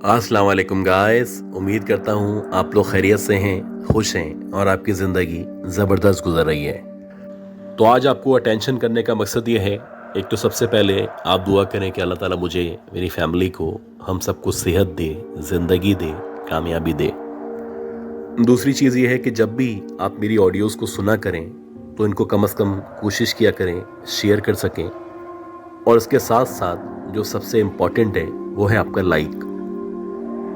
अस्सलाम वालेकुम गाइस। उम्मीद करता हूँ आप लोग खैरियत से हैं, खुश हैं और आपकी ज़िंदगी ज़बरदस्त गुजर रही है। तो आज आपको अटेंशन करने का मकसद ये है, एक तो सबसे पहले आप दुआ करें कि अल्लाह ताला मुझे, मेरी फैमिली को, हम सबको सेहत दे, ज़िंदगी दे, कामयाबी दे। दूसरी चीज़ ये है कि जब भी आप मेरी ऑडियोज़ को सुना करें तो इनको कम से कम कोशिश किया करें, शेयर कर सकें। और इसके साथ साथ जो सबसे इम्पॉर्टेंट है वो है आपका लाइक।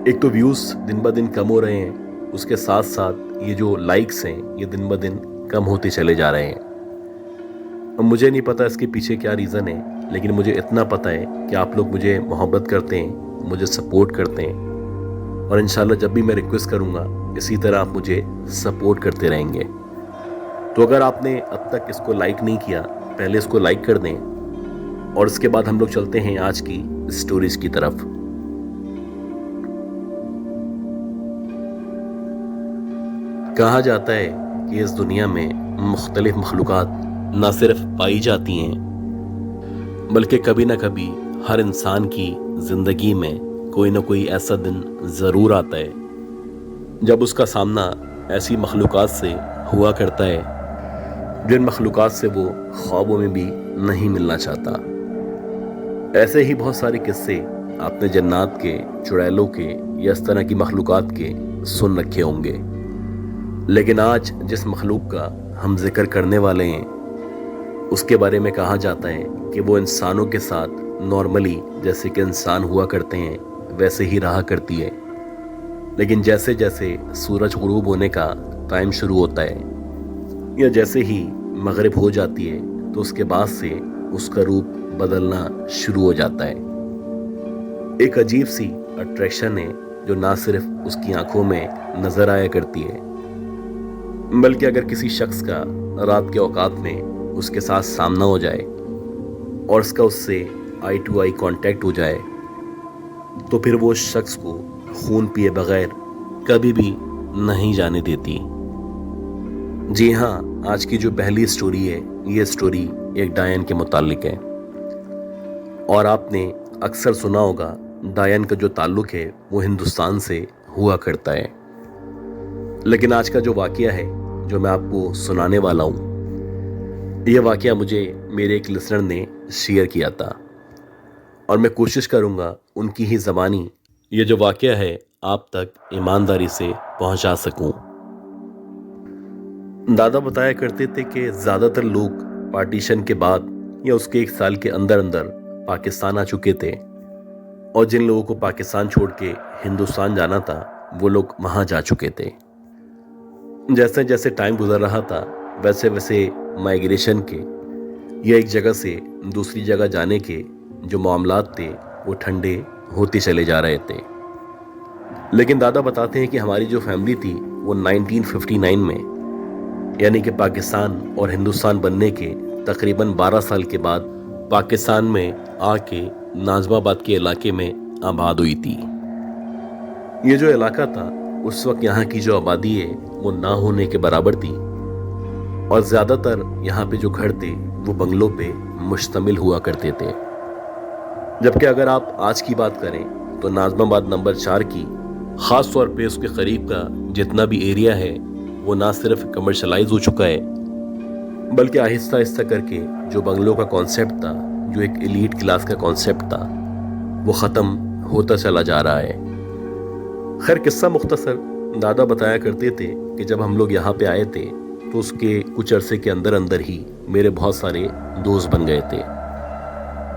एक तो व्यूज़ दिन ब दिन कम हो रहे हैं, उसके साथ साथ ये जो लाइक्स हैं ये दिन ब दिन कम होते चले जा रहे हैं। अब मुझे नहीं पता इसके पीछे क्या रीज़न है, लेकिन मुझे इतना पता है कि आप लोग मुझे मोहब्बत करते हैं, मुझे सपोर्ट करते हैं और इंशाल्लाह जब भी मैं रिक्वेस्ट करूँगा इसी तरह आप मुझे सपोर्ट करते रहेंगे। तो अगर आपने अब तक इसको लाइक नहीं किया, पहले इसको लाइक कर दें और इसके बाद हम लोग चलते हैं आज की स्टोरीज की तरफ। कहा जाता है कि इस दुनिया में मुख्तलिफ मखलूक़ात न सिर्फ पाई जाती हैं बल्कि कभी ना कभी हर इंसान की ज़िंदगी में कोई ना कोई ऐसा दिन ज़रूर आता है जब उसका सामना ऐसी मखलूक़ात से हुआ करता है जिन मखलूक़ात से वो ख्वाबों में भी नहीं मिलना चाहता। ऐसे ही बहुत सारे किस्से आपने जन्नात के, चुड़ैलों के या इस तरह की मखलूक़ात के सुन रखे होंगे, लेकिन आज जिस मखलूक का हम जिक्र करने वाले हैं उसके बारे में कहा जाता है कि वो इंसानों के साथ नॉर्मली जैसे कि इंसान हुआ करते हैं वैसे ही रहा करती है, लेकिन जैसे जैसे सूरज गुरूब होने का टाइम शुरू होता है या जैसे ही मगरिब हो जाती है तो उसके बाद से उसका रूप बदलना शुरू हो जाता है। एक अजीब सी अट्रैक्शन है जो ना सिर्फ उसकी आंखों में नज़र आया करती है बल्कि अगर किसी शख्स का रात के औकात में उसके साथ सामना हो जाए और उसका उससे आई टू आई कांटेक्ट हो जाए तो फिर वो शख्स को खून पिए बगैर कभी भी नहीं जाने देती। जी हाँ, आज की जो पहली स्टोरी है ये स्टोरी एक डायन के मुताल्लिक है और आपने अक्सर सुना होगा डायन का जो ताल्लुक है वो हिंदुस्तान से हुआ करता है। लेकिन आज का जो वाक़या है जो मैं आपको सुनाने वाला हूँ, यह वाक़या मुझे मेरे एक लिसनर ने शेयर किया था और मैं कोशिश करूँगा उनकी ही ज़बानी ये जो वाक़या है आप तक ईमानदारी से पहुँचा सकूँ। दादा बताया करते थे कि ज़्यादातर लोग पार्टीशन के बाद या उसके एक साल के अंदर अंदर पाकिस्तान आ चुके थे और जिन लोगों को पाकिस्तान छोड़ के हिंदुस्तान जाना था वो लोग वहाँ जा चुके थे। जैसे जैसे टाइम गुजर रहा था वैसे वैसे माइग्रेशन के या एक जगह से दूसरी जगह जाने के जो मामलात थे वो ठंडे होते चले जा रहे थे। लेकिन दादा बताते हैं कि हमारी जो फैमिली थी वो 1959 में यानी कि पाकिस्तान और हिंदुस्तान बनने के तकरीबन 12 साल के बाद पाकिस्तान में आके नाज़िमाबाद के इलाके में आबाद हुई थी। ये जो इलाका था उस वक्त यहाँ की जो आबादी है वो ना होने के बराबर थी और ज़्यादातर यहाँ पे जो घर थे वो बंगलों पे मुश्तमिल हुआ करते थे। जबकि अगर आप आज की बात करें तो नाज़िमाबाद नंबर 4 की ख़ास तौर पे उसके करीब का जितना भी एरिया है वो ना सिर्फ कमर्शलाइज हो चुका है बल्कि आहिस्ता आहिस्ता करके जो बंगलों का कॉन्सेप्ट था, जो एक एलीट क्लास का कॉन्सेप्ट था, वो ख़त्म होता चला जा रहा है। खैर किस्सा मुख्तसर, दादा बताया करते थे कि जब हम लोग यहाँ पे आए थे तो उसके कुछ अरसे के अंदर अंदर ही मेरे बहुत सारे दोस्त बन गए थे।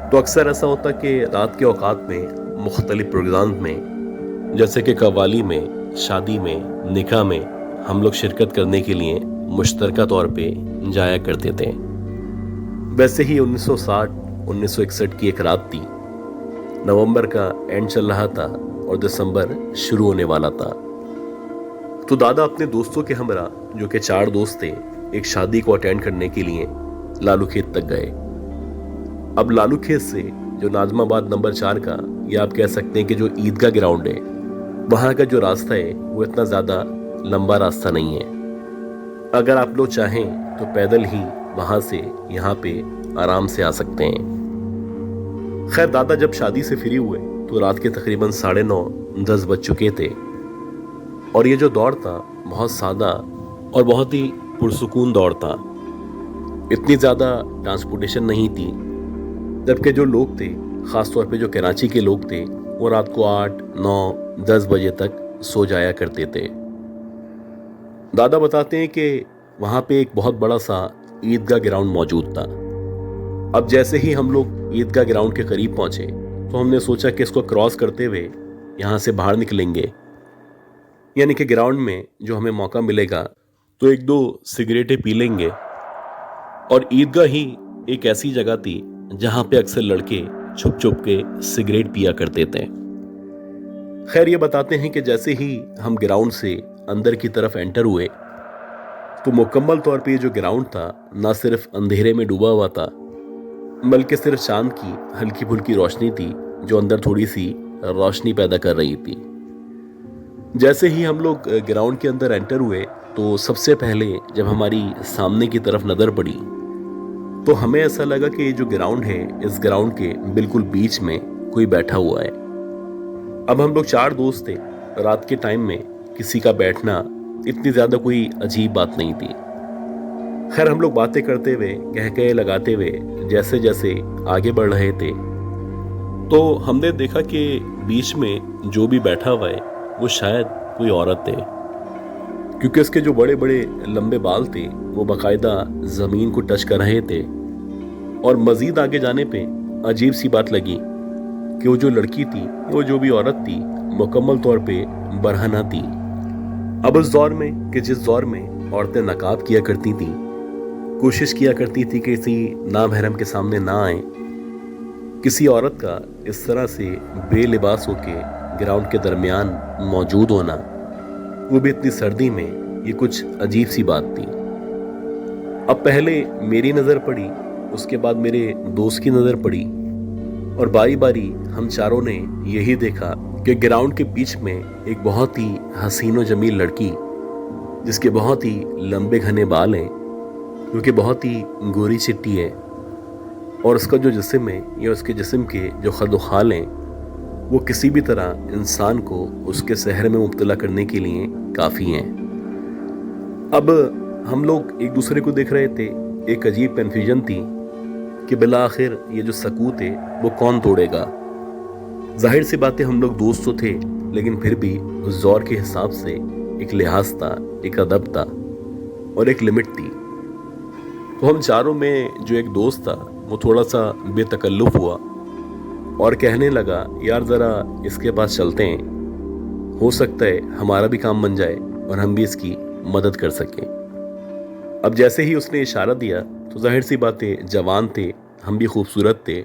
तो अक्सर ऐसा होता कि रात के औकात में मुख्तलिफ प्रोग्राम में जैसे कि कव्वाली में, शादी में, निकाह में हम लोग शिरकत करने के लिए मुश्तरका तौर पे जाया करते थे। वैसे ही 1960-1961 की एक रात थी। नवंबर का एंड चल रहा था और दिसंबर शुरू होने वाला था। तो दादा अपने दोस्तों के हमरा जो कि 4 दोस्त थे एक शादी को अटेंड करने के लिए लालू खेत तक गए। अब लालू खेत से जो नाज़िमाबाद नंबर 4 का या आप कह सकते हैं कि जो ईदगाह ग्राउंड है वहाँ का जो रास्ता है वो इतना ज़्यादा लंबा रास्ता नहीं है। अगर आप लोग चाहें तो पैदल ही वहाँ से यहाँ पे आराम से आ सकते हैं। खैर दादा जब शादी से फ्री हुए तो रात के तकरीबन 9:30-10 बज चुके थे और ये जो दौर था बहुत सादा और बहुत ही पुरसुकून दौर था। इतनी ज़्यादा ट्रांसपोर्टेशन नहीं थी, जबकि जो लोग थे, ख़ास तौर पे जो कराची के लोग थे, वो रात को 8, 9, 10 बजे तक सो जाया करते थे। दादा बताते हैं कि वहाँ पे एक बहुत बड़ा सा ईदगाह ग्राउंड मौजूद था। अब जैसे ही हम लोग ईदगाह ग्राउंड के करीब पहुँचे तो हमने सोचा कि इसको क्रॉस करते हुए यहाँ से बाहर निकलेंगे, यानी कि ग्राउंड में जो हमें मौका मिलेगा तो 1-2 सिगरेटें पी लेंगे। और ईदगाह ही एक ऐसी जगह थी जहाँ पे अक्सर लड़के छुप छुप के सिगरेट पिया करते थे। खैर, ये बताते हैं कि जैसे ही हम ग्राउंड से अंदर की तरफ एंटर हुए तो मुकम्मल तौर पे ये जो ग्राउंड था ना सिर्फ अंधेरे में डूबा हुआ था, बल्कि सिर्फ चांद की हल्की फुल्की रोशनी थी जो अंदर थोड़ी सी रोशनी पैदा कर रही थी। जैसे ही हम लोग ग्राउंड के अंदर एंटर हुए तो सबसे पहले जब हमारी सामने की तरफ नज़र पड़ी तो हमें ऐसा लगा कि ये जो ग्राउंड है, इस ग्राउंड के बिल्कुल बीच में कोई बैठा हुआ है। अब हम लोग 4 दोस्त थे। रात के टाइम में किसी का बैठना इतनी ज़्यादा कोई अजीब बात नहीं थी। खैर, हम लोग बातें करते हुए, कहकहे लगाते हुए जैसे जैसे आगे बढ़ रहे थे तो हमने देखा कि बीच में जो भी बैठा हुआ है वो शायद कोई औरत थे, क्योंकि उसके जो बड़े बड़े लंबे बाल थे वो बाकायदा ज़मीन को टच कर रहे थे। और मज़ीद आगे जाने पे अजीब सी बात लगी कि वो जो लड़की थी, वो जो भी औरत थी, मुकम्मल तौर पे बरहना थी। अब उस दौर में कि जिस दौर में औरतें नकाब किया करती थी, कोशिश किया करती थी कि किसी नामहरम के सामने ना आए, किसी औरत का इस तरह से बेलिबास होके ग्राउंड के दरमियान मौजूद होना, वो भी इतनी सर्दी में, ये कुछ अजीब सी बात थी। अब पहले मेरी नज़र पड़ी, उसके बाद मेरे दोस्त की नज़र पड़ी और बारी बारी हम चारों ने यही देखा कि ग्राउंड के बीच में एक बहुत ही हसीन व जमील लड़की, जिसके बहुत ही लंबे घने बाल हैं, जो कि बहुत ही गोरी चिट्टी है, और उसका जो जिस्म है या उसके जिस्म के जो खद खाल हैं वो किसी भी तरह इंसान को उसके सहर में मुब्तला करने के लिए काफ़ी हैं। अब हम लोग एक दूसरे को देख रहे थे। एक अजीब कन्फ्यूजन थी कि बिला आखिर ये जो सकूत है वो कौन तोड़ेगा। जाहिर सी बातें, हम लोग दोस्त तो थे, लेकिन फिर भी उस दौर के हिसाब से एक लिहाज था, एक अदब था और एक लिमिट थी। तो हम चारों में जो एक दोस्त था वो थोड़ा सा बेतकल्लुफ़ हुआ और कहने लगा, यार ज़रा इसके पास चलते हैं, हो सकता है हमारा भी काम बन जाए और हम भी इसकी मदद कर सकें। अब जैसे ही उसने इशारा दिया तो जाहिर सी बातें, जवान थे, हम भी खूबसूरत थे,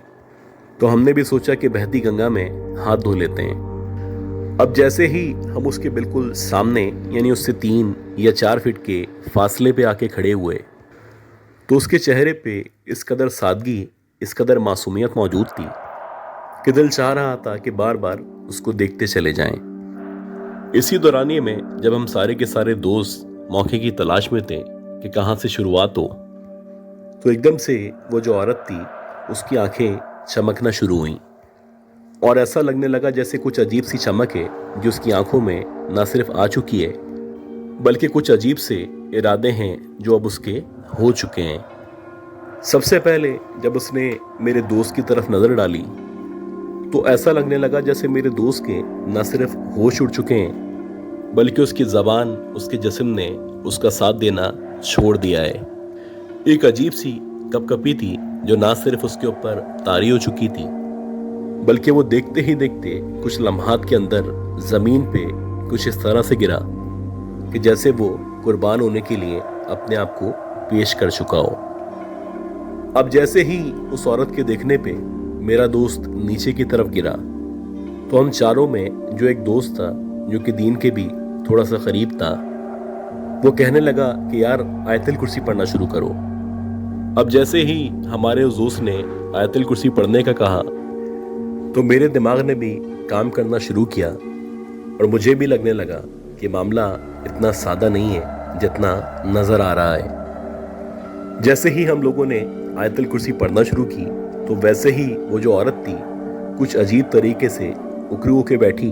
तो हमने भी सोचा कि बहती गंगा में हाथ धो लेते हैं। अब जैसे ही हम उसके बिल्कुल सामने, यानी उससे 3 या 4 फीट के फासले पे आके खड़े हुए तो उसके चेहरे पे इस कदर सादगी, इस कदर मासूमियत मौजूद थी कि दिल चाह रहा था कि बार बार उसको देखते चले जाएं। इसी दौरानिए में जब हम सारे के सारे दोस्त मौके की तलाश में थे कि कहाँ से शुरुआत हो, तो एकदम से वो जो औरत थी उसकी आंखें चमकना शुरू हुईं और ऐसा लगने लगा जैसे कुछ अजीब सी चमक है जो उसकी आंखों में ना सिर्फ आ चुकी है, बल्कि कुछ अजीब से इरादे हैं जो अब उसके हो चुके हैं। सबसे पहले जब उसने मेरे दोस्त की तरफ नज़र डाली तो ऐसा लगने लगा जैसे मेरे दोस्त के न सिर्फ होश उड़ चुके हैं, बल्कि उसकी ज़बान, उसके जिस्म ने उसका साथ देना छोड़ दिया है। एक अजीब सी कपकपी थी जो ना सिर्फ उसके ऊपर तारी हो चुकी थी, बल्कि वो देखते ही देखते कुछ लम्हात के अंदर ज़मीन पे कुछ इस तरह से गिरा कि जैसे वो कुर्बान होने के लिए अपने आप को पेश कर चुका हो। अब जैसे ही उस औरत के देखने पे मेरा दोस्त नीचे की तरफ गिरा तो हम चारों में जो एक दोस्त था जो कि दीन के भी थोड़ा सा करीब था, वो कहने लगा कि यार आयतुल कुर्सी पढ़ना शुरू करो। अब जैसे ही हमारे उस दोस्त ने आयतुल कुर्सी पढ़ने का कहा तो मेरे दिमाग ने भी काम करना शुरू किया और मुझे भी लगने लगा कि मामला इतना सादा नहीं है जितना नज़र आ रहा है। जैसे ही हम लोगों ने आयतुल कुर्सी पढ़ना शुरू की तो वैसे ही वो जो औरत थी कुछ अजीब तरीके से उकड़ू होके बैठी,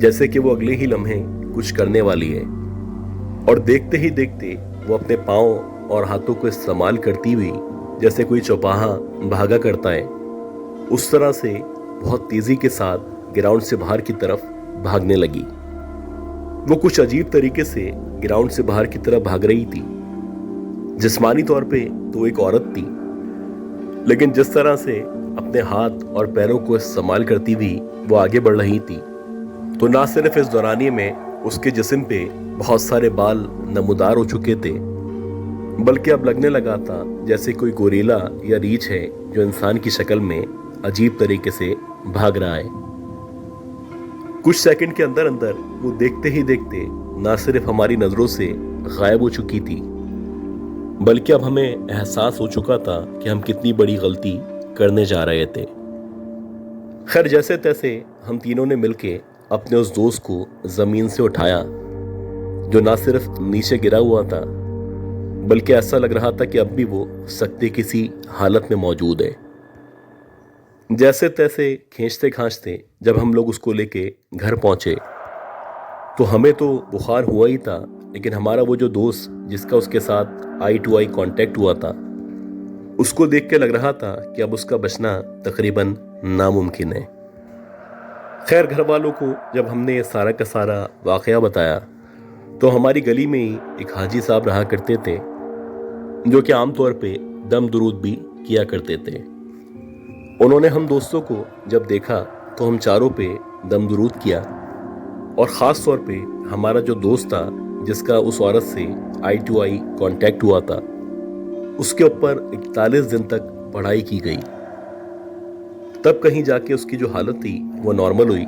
जैसे कि वो अगले ही लम्हे कुछ करने वाली है। और देखते ही देखते वो अपने पाँव और हाथों को इस्तेमाल करती हुई जैसे कोई चौपाहा भागा करता है, उस तरह से बहुत तेजी के साथ ग्राउंड से बाहर की तरफ भागने लगी। वो कुछ अजीब तरीके से ग्राउंड से बाहर की तरफ भाग रही थी। जिस्मानी तौर पे तो एक औरत थी, लेकिन जिस तरह से अपने हाथ और पैरों को इस्तेमाल करती हुई वो आगे बढ़ रही थी, तो ना सिर्फ इस दौरानिये में उसके जिस्म पे बहुत सारे बाल नमूदार हो चुके थे, बल्कि अब लगने लगा था जैसे कोई गोरिल्ला या रीछ है जो इंसान की शक्ल में अजीब तरीके से भाग रहा है। कुछ सेकंड के अंदर अंदर वो देखते ही देखते ना सिर्फ हमारी नजरों से गायब हो चुकी थी, बल्कि अब हमें एहसास हो चुका था कि हम कितनी बड़ी गलती करने जा रहे थे। खैर, जैसे तैसे हम तीनों ने मिलके अपने उस दोस्त को जमीन से उठाया, जो ना सिर्फ नीचे गिरा हुआ था, बल्कि ऐसा लग रहा था कि अब भी वो सख्ती किसी हालत में मौजूद है। जैसे तैसे खींचते खांचते जब हम लोग उसको लेके घर पहुंचे, तो हमें तो बुखार हुआ ही था, लेकिन हमारा वो जो दोस्त जिसका उसके साथ आई टू आई कांटेक्ट हुआ था, उसको देख के लग रहा था कि अब उसका बचना तकरीबन नामुमकिन है। खैर, घर वालों को जब हमने सारा का सारा वाकया बताया, तो हमारी गली में ही एक हाजी साहब रहा करते थे, जो कि आमतौर पे दम दुरूद भी किया करते थे। उन्होंने हम दोस्तों को जब देखा तो हम चारों पे दम दुरूद किया, और ख़ास तौर पे हमारा जो दोस्त था जिसका उस औरत से आई टू आई कांटेक्ट हुआ था, उसके ऊपर 41 दिन तक पढ़ाई की गई। तब कहीं जाके उसकी जो हालत थी वो नॉर्मल हुई,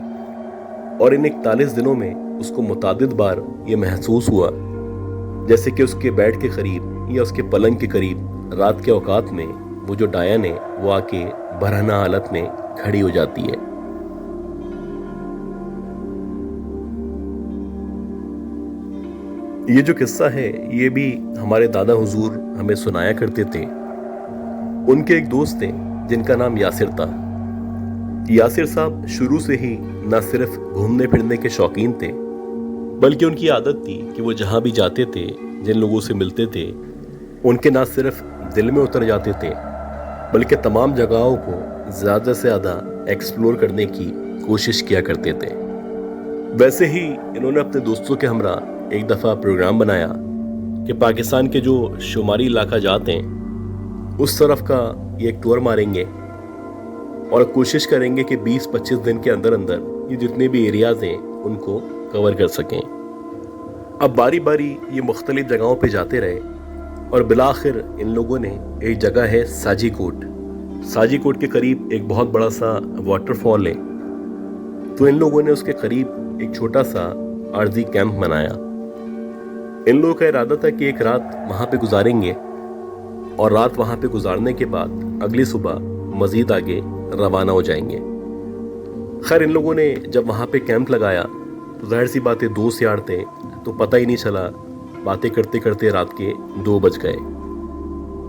और इन 41 दिनों में उसको मुतादिद बार ये महसूस हुआ जैसे कि उसके बेड के करीब या उसके पलंग के करीब रात के औकात में वो जो डायन है वो आके बरहना हालत में खड़ी हो जाती है। ये जो किस्सा है ये भी हमारे दादा हुजूर हमें सुनाया करते थे। उनके एक दोस्त थे जिनका नाम यासिर था। यासिर साहब शुरू से ही न सिर्फ घूमने फिरने के शौकीन थे, बल्कि उनकी आदत थी कि वो जहां भी जाते थे, जिन लोगों से मिलते थे, उनके ना सिर्फ दिल में उतर जाते थे, बल्कि तमाम जगहों को ज़्यादा से ज़्यादा एक्सप्लोर करने की कोशिश किया करते थे। वैसे ही इन्होंने अपने दोस्तों के हमरा एक दफ़ा प्रोग्राम बनाया कि पाकिस्तान के जो शुमारी इलाका जाते हैं उस तरफ का ये एक टूर मारेंगे और कोशिश करेंगे कि 20-25 दिन के अंदर अंदर ये जितने भी एरियाज़ हैं उनको कवर कर सकें। अब बारी बारी ये मुख्तलिफ जगहों पे जाते रहे, और बिलाखिर इन लोगों ने एक जगह है साजीकोट के करीब एक बहुत बड़ा सा वाटरफॉल है, तो इन लोगों ने उसके करीब एक छोटा सा आर्जी कैंप बनाया। इन लोगों का इरादा था कि एक रात वहाँ पे गुजारेंगे, और रात वहाँ पे गुजारने के बाद अगली सुबह मज़ीद आगे रवाना हो जाएंगे। खैर, इन लोगों ने जब वहाँ पे कैंप लगाया तो जाहिर सी बातें दोस्त यार थे, तो पता ही नहीं चला, बातें करते करते रात के 2 बज गए।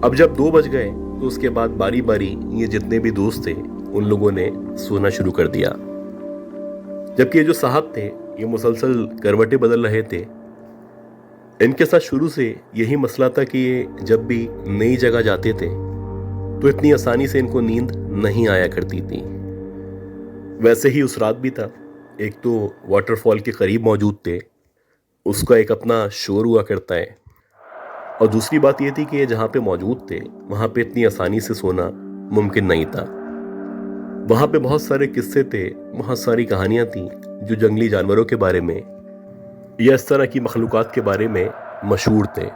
अब जब 2 बज गए तो उसके बाद बारी बारी ये जितने भी दोस्त थे उन लोगों ने सोना शुरू कर दिया, जबकि ये जो साहब थे ये मुसलसल करवटें बदल रहे थे। इनके साथ शुरू से यही मसला था कि ये जब भी नई जगह जाते थे तो इतनी आसानी से इनको नींद नहीं आया करती थी। वैसे ही उस रात भी था। एक तो वाटरफॉल के करीब मौजूद थे, उसका एक अपना शोर हुआ करता है, और दूसरी बात ये थी कि ये जहाँ पे मौजूद थे वहाँ पे इतनी आसानी से सोना मुमकिन नहीं था। वहाँ पे बहुत सारे किस्से थे, बहुत सारी कहानियाँ थीं जो जंगली जानवरों के बारे में या इस तरह की मखलूक़ात के बारे में मशहूर थे।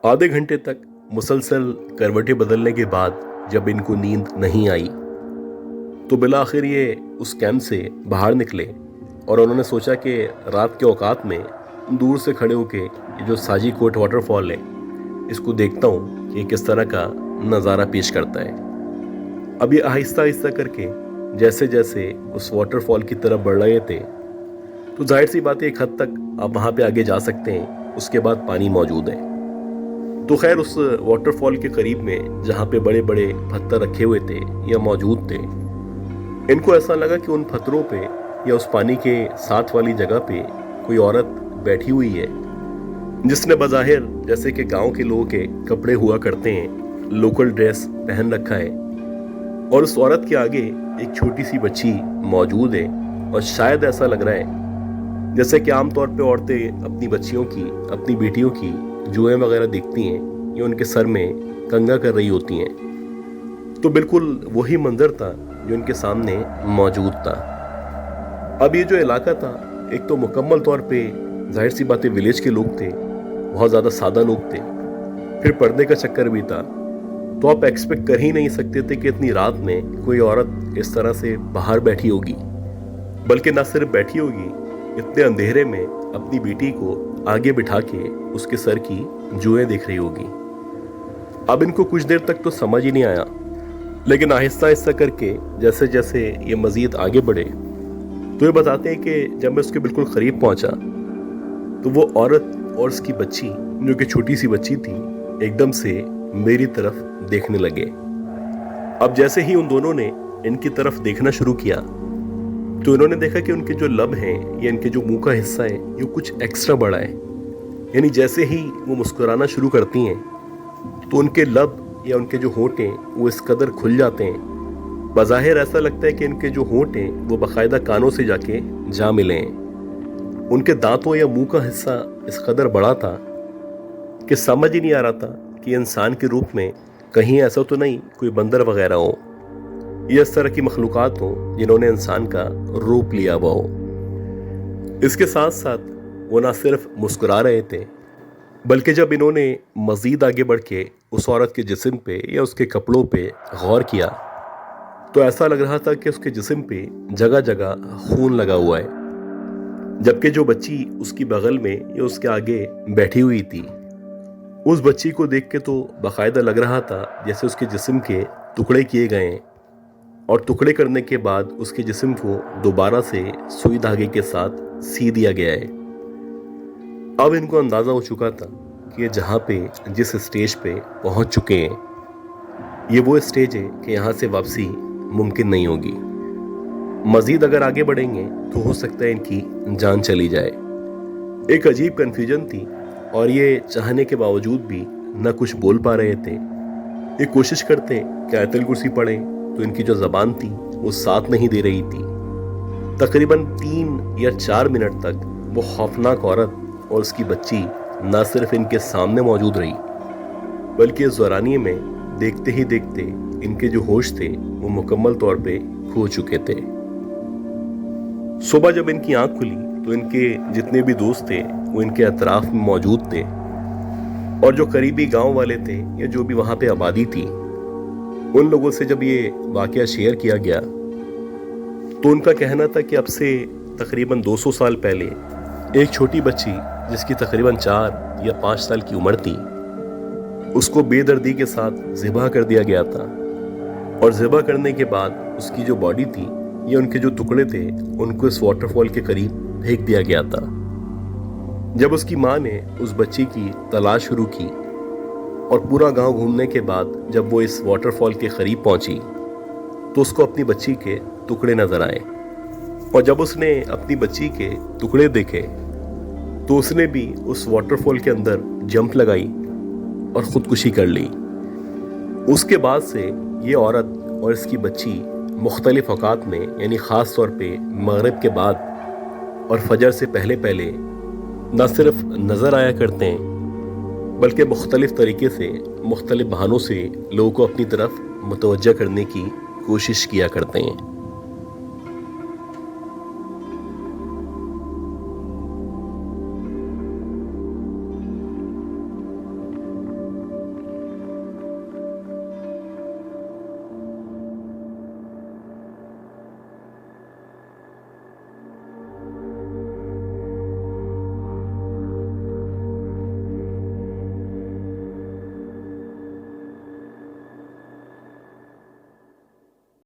आधे घंटे तक मुसलसल करवटें बदलने के बाद जब इनको नींद नहीं आई तो बिलाखिर ये उस कैंप से बाहर निकले, और उन्होंने सोचा कि रात के औकात में दूर से खड़े होके ये जो साजीकोट वाटरफॉल है इसको देखता हूँ कि किस तरह का नज़ारा पेश करता है। अब ये आहिस्ता आहिस्ता करके जैसे जैसे उस वाटरफॉल की तरफ बढ़ रहे थे तो जाहिर सी बात है एक हद तक आप वहाँ पे आगे जा सकते हैं, उसके बाद पानी मौजूद है। तो खैर, उस वाटरफॉल के करीब में जहाँ पे बड़े बड़े पत्थर रखे हुए थे या मौजूद थे, ان کو ایسا لگا کہ ان پتھروں پہ یا اس پانی کے ساتھ والی جگہ پہ کوئی عورت بیٹھی ہوئی ہے، جس نے بظاہر جیسے کہ گاؤں کے لوگوں کے کپڑے ہوا کرتے ہیں لوکل ڈریس پہن رکھا ہے، اور اس عورت کے آگے ایک چھوٹی سی بچی موجود ہے، اور شاید ایسا لگ رہا ہے جیسے کہ عام طور پہ عورتیں اپنی بچیوں کی، اپنی بیٹیوں کی جوئیں وغیرہ دیکھتی ہیں یا ان کے سر میں کنگا کر رہی ہوتی ہیں، تو بالکل وہی منظر تھا جو ان کے سامنے موجود تھا۔ اب یہ جو علاقہ تھا، ایک تو مکمل طور پہ ظاہر سی باتیں ولیج کے لوگ تھے، بہت زیادہ سادہ لوگ تھے، پھر پردے کا چکر بھی تھا، تو آپ ایکسپیکٹ کر ہی نہیں سکتے تھے کہ اتنی رات میں کوئی عورت اس طرح سے باہر بیٹھی ہوگی، بلکہ نہ صرف بیٹھی ہوگی، اتنے اندھیرے میں اپنی بیٹی کو آگے بٹھا کے اس کے سر کی جوئیں دیکھ رہی ہوگی۔ اب ان کو کچھ دیر تک تو سمجھ ہی نہیں آیا، لیکن آہستہ آہستہ کر کے جیسے جیسے یہ مزید آگے بڑھے تو یہ بتاتے ہیں کہ جب میں اس کے بالکل قریب پہنچا تو وہ عورت اور اس کی بچی، جو کہ چھوٹی سی بچی تھی، ایک دم سے میری طرف دیکھنے لگے۔ اب جیسے ہی ان دونوں نے ان کی طرف دیکھنا شروع کیا تو انہوں نے دیکھا کہ ان کے جو لب ہیں یا ان کے جو منہ کا حصہ ہے یہ کچھ ایکسٹرا بڑا ہے، یعنی جیسے ہی وہ مسکرانا شروع کرتی ہیں تو ان کے لب یا ان کے جو ہونٹ ہیں وہ اس قدر کھل جاتے ہیں، بظاہر ایسا لگتا ہے کہ ان کے جو ہونٹ ہیں وہ باقاعدہ کانوں سے جا ملے ہیں۔ ان کے دانتوں یا منہ کا حصہ اس قدر بڑا تھا کہ سمجھ ہی نہیں آ رہا تھا کہ انسان کے روپ میں کہیں ایسا تو نہیں کوئی بندر وغیرہ ہو یا اس طرح کی مخلوقات ہوں جنہوں نے انسان کا روپ لیا ہوا ہو۔ اس کے ساتھ ساتھ وہ نہ صرف مسکرا رہے تھے، بلکہ جب انہوں نے مزید آگے بڑھ کے اس عورت کے جسم پہ یا اس کے کپڑوں پہ غور کیا تو ایسا لگ رہا تھا کہ اس کے جسم پہ جگہ جگہ خون لگا ہوا ہے، جبکہ جو بچی اس کی بغل میں یا اس کے آگے بیٹھی ہوئی تھی، اس بچی کو دیکھ کے تو باقاعدہ لگ رہا تھا جیسے اس کے جسم کے ٹکڑے کیے گئے ہیں، اور ٹکڑے کرنے کے بعد اس کے جسم کو دوبارہ سے سوئی دھاگے کے ساتھ سی دیا گیا ہے۔ اب ان کو اندازہ ہو چکا تھا کہ یہ جہاں پہ جس اسٹیج پہ پہنچ چکے ہیں یہ وہ اسٹیج ہے کہ یہاں سے واپسی ممکن نہیں ہوگی، مزید اگر آگے بڑھیں گے تو ہو سکتا ہے ان کی جان چلی جائے۔ ایک عجیب کنفیوژن تھی، اور یہ چاہنے کے باوجود بھی نہ کچھ بول پا رہے تھے۔ یہ کوشش کرتے کہ آیت الکرسی پڑھیں تو ان کی جو زبان تھی وہ ساتھ نہیں دے رہی تھی۔ تقریباً 3 یا 4 منٹ تک وہ خوفناک عورت اور اس کی بچی نہ صرف ان کے سامنے موجود رہی، بلکہ اس دورانیے میں دیکھتے ہی دیکھتے ان کے جو ہوش تھے وہ مکمل طور پہ کھو چکے تھے۔ صبح جب ان کی آنکھ کھلی تو ان کے جتنے بھی دوست تھے وہ ان کے اطراف میں موجود تھے، اور جو قریبی گاؤں والے تھے یا جو بھی وہاں پہ آبادی تھی، ان لوگوں سے جب یہ واقعہ شیئر کیا گیا تو ان کا کہنا تھا کہ اب سے تقریباً 200 سال پہلے ایک چھوٹی بچی جس کی تقریباً 4 یا 5 سال کی عمر تھی، اس کو بے دردی کے ساتھ ذبح کر دیا گیا تھا، اور ذبح کرنے کے بعد اس کی جو باڈی تھی یا ان کے جو ٹکڑے تھے ان کو اس واٹر فال کے قریب پھینک دیا گیا تھا۔ جب اس کی ماں نے اس بچی کی تلاش شروع کی اور پورا گاؤں گھومنے کے بعد جب وہ اس واٹر فال کے قریب پہنچی تو اس کو اپنی بچی کے ٹکڑے نظر آئے، اور جب اس نے اپنی بچی کے ٹکڑے دیکھے تو اس نے بھی اس واٹر فال کے اندر جمپ لگائی اور خودکشی کر لی۔ اس کے بعد سے یہ عورت اور اس کی بچی مختلف اوقات میں، یعنی خاص طور پہ مغرب کے بعد اور فجر سے پہلے پہلے نہ صرف نظر آیا کرتے ہیں بلکہ مختلف طریقے سے، مختلف بہانوں سے لوگوں کو اپنی طرف متوجہ کرنے کی کوشش کیا کرتے ہیں۔